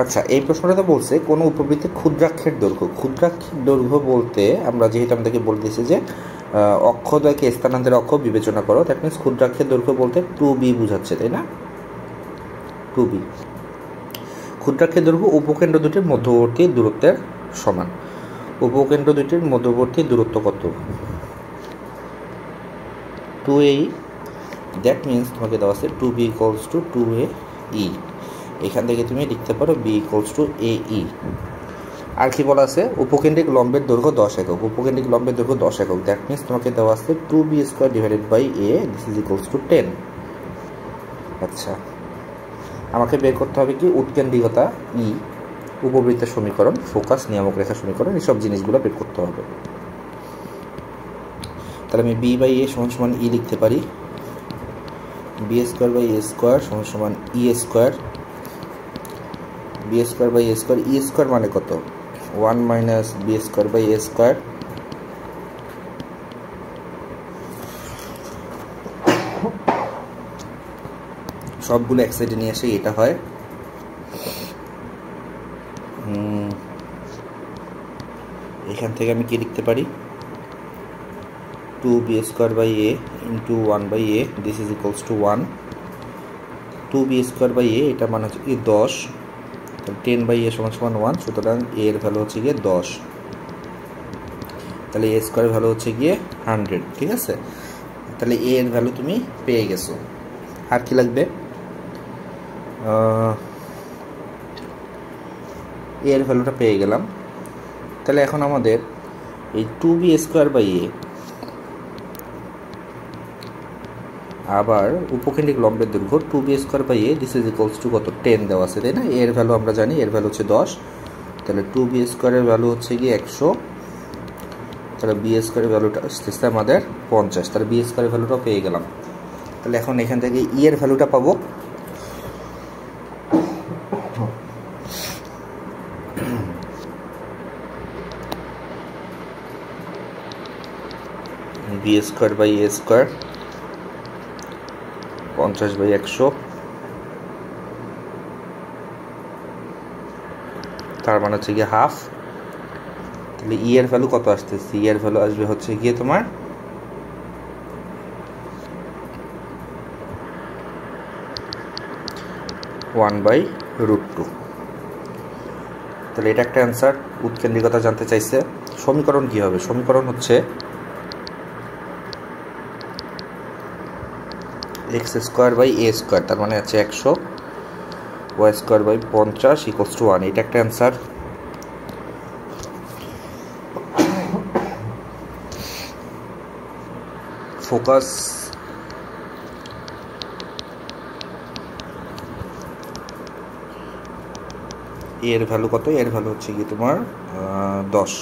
আচ্ছা, এই প্রশ্নটাতে বলছে কোনো উপবৃত্তের ক্ষুদ্রাক্ষের দৈর্ঘ্য। ক্ষুদ্রাক্ষের দৈর্ঘ্য বলতে আমরা যেহেতু আমাদেরকে বলে দিয়েছি যে অক্ষদ্বয়কে স্থানান্তরের অক্ষ বিবেচনা করো, দ্যাট মিনস ক্ষুদ্রাক্ষের দৈর্ঘ্য বলতে 2b বোঝাচ্ছে, তাই না? 2b। ক্ষুদ্রাক্ষের দৈর্ঘ্য উপকেন্দ্র দুটির মধ্যবর্তী দূরত্বের সমান। উপকেন্দ্র দুটির মধ্যবর্তী দূরত্ব কত? 2a। দ্যাট মিনস তোমাকে দেওয়া আছে 2b ইকুয়ালস টু 2ae। এখান থেকে তুমি লিখতে পারো b ইকুয়ালস টু ae। আর কি বলা আছে? উপকেন্দ্রিক লম্বের দৈর্ঘ্য 10 একক। উপকেন্দ্রিক লম্বের দৈর্ঘ্য 10 একক, দ্যাট মিনস তোমাকে দেওয়া আছে 2b² divided by a this is equals to 10। আচ্ছা, আমাকে বের করতে হবে কি? উৎকেন্দ্রিকতা ই, উপবৃত্তের সমীকরণ, ফোকাস, নিয়ামক রেখা সমীকরণ, এইসব জিনিসগুলো বের করতে হবে। তাহলে আমি b/a সমান ই লিখতে পারি, b² বাই a² সমান e², b² by a², e² মানে কত? 1 মাইনাস b² বাই a²। সবগুলো এক সাইডে নিয়ে আসে, এটা হয় এখান থেকে আমি কি লিখতে পারি? 2b² by a into 1/a this is equals to 1। 2b² by a এটা মানে হচ্ছে কি 10, 10/a সমান 1, সুতরাং a এর ভ্যালু হচ্ছে গিয়ে 10। তাহলে a² এর ভ্যালু হচ্ছে গিয়ে 100, ঠিক আছে? তাহলে a এর ভ্যালু তুমি পেয়ে গেছো। আর কি লাগবে? a এর ভ্যালুটা পেয়ে গেলাম। তাহলে এখন আমাদের এই 2b² বাই a আবার উপকেন্দ্রিক লম্বের দৈর্ঘ্য 2b² by a this is equals to কত? 10 দেওয়া আছে, তাই না? এর ভ্যালু আমরা জানি, এর ভ্যালু হচ্ছে 10। তাহলে 2b² এর ভ্যালু হচ্ছে গিয়ে 100। তাহলে b² এর ভ্যালুটা আসতেছে আমাদের 50। তাহলে b² এর ভ্যালুটাও পেয়ে গেলাম। তাহলে এখন এখান থেকে ই এর ভ্যালুটা পাবো। B square by a square 50/100, তার মানে হচ্ছে গিয়ে হাফ। তাহলে ই এর ভ্যালু কত আসতেছে? ই এর ভ্যালু আসবে হচ্ছে গিয়ে তোমার 1/√2। তাহলে এটা একটা অ্যান্সার। উৎকেন্দ্রিকতা জানতে চাইছে। সমীকরণ কি হবে? সমীকরণ হচ্ছে x square by a square, তার মানে হচ্ছে 100, y square by 50 equals to 1। এটা একটা অ্যান্সার। ফোকাস এর ভ্যালু কত? এর ভ্যালু হচ্ছে কি তোমার 10,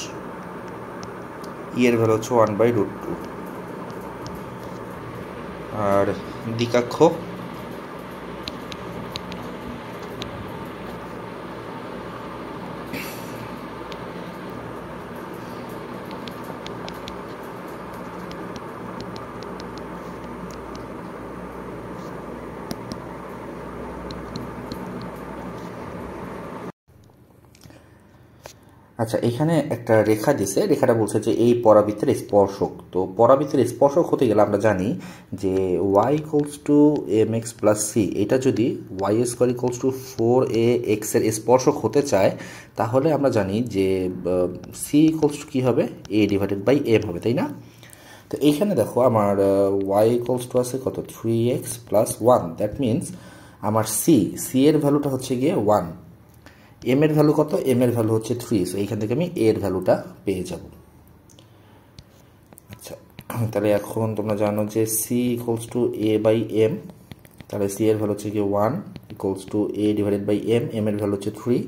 এর ভ্যালু হচ্ছে 1/√2। আর দ্বিকাক্ষ আচ্ছা, এখানে একটা রেখা দিছে, রেখাটা বলছে যে এই পরাবৃত্তের স্পর্শক। তো পরাবৃত্তের স্পর্শক হতে গেলে আমরা জানি যে y equals to mx plus c, এটা যদি y square equals two 4ax এর স্পর্শক হতে চায়, তাহলে আমরা জানি যে সি ইকুয়ালস টু কী হবে? a ডিভাইডেড বাই m হবে, তাই না? তো এইখানে দেখো আমার y ইকুয়ালস টু আছে কত? 3x plus 1। দ্যাট মিনস আমার সি এর ভ্যালুটা হচ্ছে গিয়ে 1, এম এর ভ্যালু কত? এম এর ভ্যালু হচ্ছে 3। সো এইখান থেকে আমি এর ভ্যালুটা পেয়ে যাব। আচ্ছা, তাহলে এখন তোমরা জানো যে c equals to a by m, তাহলে সি এর ভ্যালু হচ্ছে কি 1 equals to a divided by m, m এর ভ্যালু হচ্ছে 3।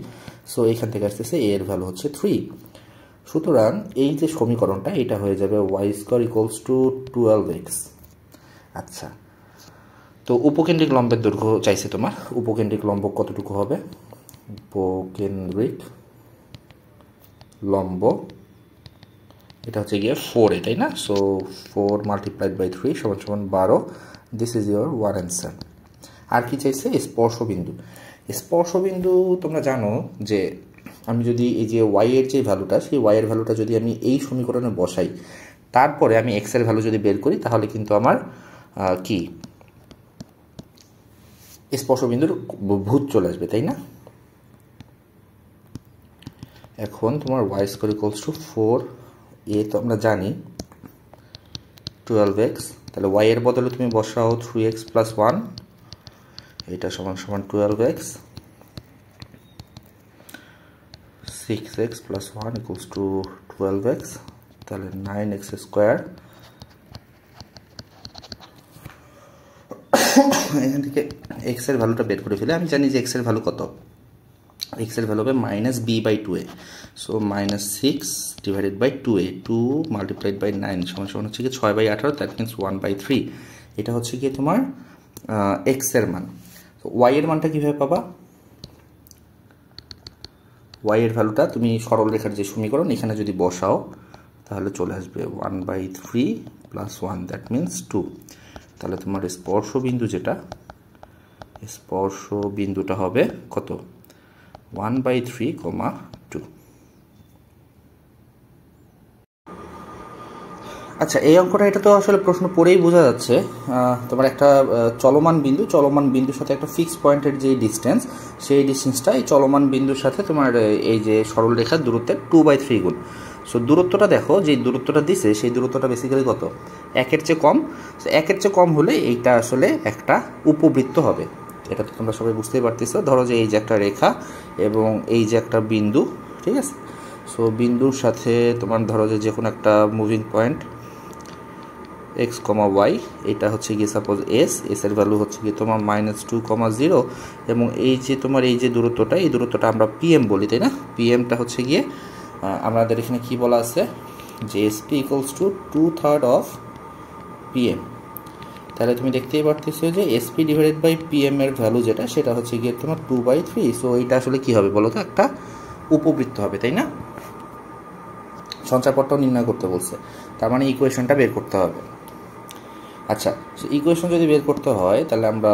সো এইখান থেকে আসতেছে এ এর ভ্যালু হচ্ছে 3। সুতরাং এই যে সমীকরণটা, এটা হয়ে যাবে Y square equals two 12x। আচ্ছা, তো উপকেন্দ্রিক লম্বের দৈর্ঘ্য চাইছে তোমার। উপকেন্দ্রিক লম্ব কতটুকু হবে? উপকেন্দ্রিক লম্ব এটা হচ্ছে গিয়ে 4, তাই না? সো 4 মাল্টিপ্লাইড বাই 3 সমান সমান 12। This is your one answer. আর কি চাইছে? স্পর্শবিন্দু। স্পর্শবিন্দু তোমরা জানো যে আমি যদি এই যে ওয়াই এর যে ভ্যালুটা, সেই ওয়াই এর ভ্যালুটা যদি আমি এই সমীকরণে বসাই, তারপরে আমি এক্স এর ভ্যালু যদি বের করি, তাহলে কিন্তু আমার কি স্পর্শবিন্দুর ভূত চলে আসবে, তাই না? এখন তোমার ওয়াই স্কোয়ার ইকুয়ালস টু 4, এ তো আমরা জানি 12x, তাহলে ওয়াই এর বদলে তুমি বসাও 3x প্লাস 1, এটা সমান সমান 12x, 6x plus 1 equals two 12x, তাহলে 9x স্কোয়ার। এখান থেকে এক্স এর ভ্যালুটা বের করে ফেলে আমি জানি যে এক্স এর ভ্যালু কত? এক্স এর ভ্যালু হবে -b/2a। So -6 divided by 2a, 2 multiplied by 9 সমান সমান হচ্ছে কি 6/18। That means 1/3। এটা হচ্ছে কি তোমার এক্স এর মান। তো ওয়াই এর মানটা কীভাবে পাবা? ওয়াই এর ভ্যালুটা তুমি সরল রেখার যে সমীকরণ, এখানে যদি বসাও, তাহলে চলে আসবে 1/3 প্লাস 1, দ্যাট মিনস 2। তাহলে তোমার স্পর্শবিন্দু যেটা, স্পর্শবিন্দুটা হবে কত? 1/3, 2। আচ্ছা, এই অঙ্কটা এটা তো আসলে প্রশ্ন পড়েই বোঝা যাচ্ছে। তোমার একটা চলমান বিন্দুর সাথে একটা ফিক্সড পয়েন্টের যে ডিস্টেন্স, সেই ডিস্টেন্সটা এই চলমান বিন্দুর সাথে তোমার এই যে সরল রেখার দূরত্বের 2/3 গুণ। সো দূরত্বটা দেখো, যে দূরত্বটা দিছে সেই দূরত্বটা বেসিক্যালি কত? 1-এর চেয়ে কম। সো 1-এর চেয়ে কম হলে এইটা আসলে একটা উপবৃত্ত হবে। এটা তো তোমরা সবাই বুঝতেই পারতেছো। ধরো যে এই যে একটা রেখা এবং এই যে একটা বিন্দু, ঠিক আছে? সো বিন্দুর সাথে তোমার ধরো যে কোনো একটা মুভিং পয়েন্ট x, y, এটা হচ্ছে গিয়ে সাপোজ এস এর ভ্যালু হচ্ছে গিয়ে তোমার -2, 0, এবং এই যে তোমার এই যে দূরত্বটা, এই দূরত্বটা আমরা পিএম বলি, তাই না? পিএমটা হচ্ছে গিয়ে আমাদের এখানে কি বলা আছে যে SP equals to 2/3 of PM. তাহলে তুমি দেখতেই পারতেছো যে এসপি ডিভাইডেড বাই পিএম এর ভ্যালু যেটা, সেটা হচ্ছে গিয়ে তোমার 2/3। সো এটা আসলে কি হবে বলো তো? একটা উপবৃত্ত হবে, তাই না? সঞ্চারপথটাও নির্ণয় করতে বলছে, তার মানে ইকুয়েশনটা বের করতে হবে। আচ্ছা, ইকুয়েশন যদি বের করতে হয় তাহলে আমরা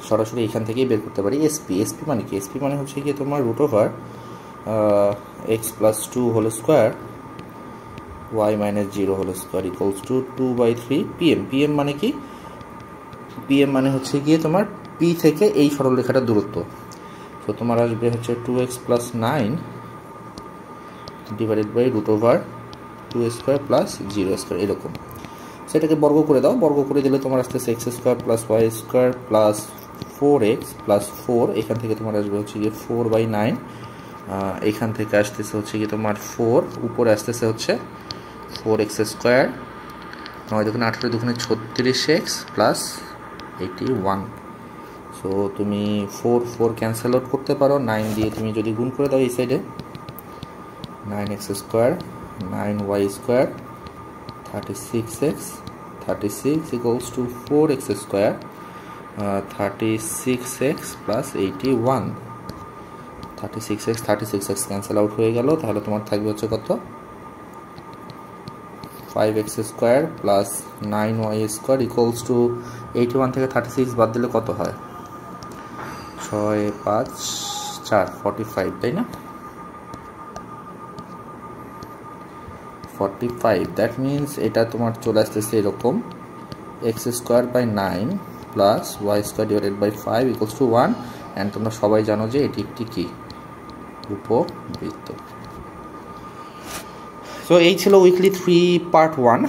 সরাসরি এখান থেকেই বের করতে পারি। এসপি মানে কি? এসপি মানে হচ্ছে কি তোমার root over x plus 2 whole square y minus 0 whole square equals to 2/3 PM. PM মানে কি? পিএম মানে হচ্ছে গিয়ে তোমার পি থেকে এই সরলরেখাটার দূরত্ব। তো তোমার আসবে হচ্ছে 2x plus 9 divided by root over 2 square plus 0 square, এরকম। সেটাকে বর্গ করে দাও, বর্গ করে দিলে তোমার আসতেছে x square plus y square plus 4x plus 4, এখান থেকে তোমার আসবে হচ্ছে গিয়ে 4/9, এখান থেকে আসতেছে হচ্ছে গিয়ে তোমার 4, উপরে আসতেছে হচ্ছে 4x স্কোয়ার, 9 দুগুণে 18 দুগুণে 36x প্লাস 81। সো তুমি 4 ক্যান্সেল আউট করতে পারো, 9 দিয়ে তুমি যদি গুণ করে দাও এই সাইডে, 9x square 9y square 36x 36 equals to 4x square 36x plus 81। 36x cancel out হয়ে গেল, তাহলে তোমার থাকবে হচ্ছে কত? 5x square plus 9y square equals two 81 থেকে 36 বাদ দিলে কত হয়? 6 5 4 45, তাই না? 45, দ্যাট মিনস এটা তোমার চলে আসতেছে এরকম, x square by 9 plus y square divided by 5 equals to 1। And তোমরা সবাই জানো যে এটি একটি কি? উপবৃত্ত। তো এই ছিল উইকলি 3 পার্ট 1।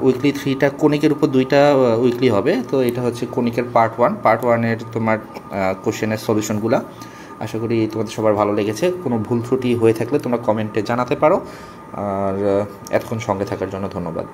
উইকলি 3টা কনিকের উপর 2টা উইকলি হবে, তো এটা হচ্ছে কনিকের পার্ট 1। পার্ট 1-এর তোমার কোশ্চেনের সলিউশনগুলো আশা করি তোমাদের সবার ভালো লেগেছে। কোনো ভুল ত্রুটি হয়ে থাকলে তোমরা কমেন্টে জানাতে পারো। আর এতক্ষণ সঙ্গে থাকার জন্য ধন্যবাদ।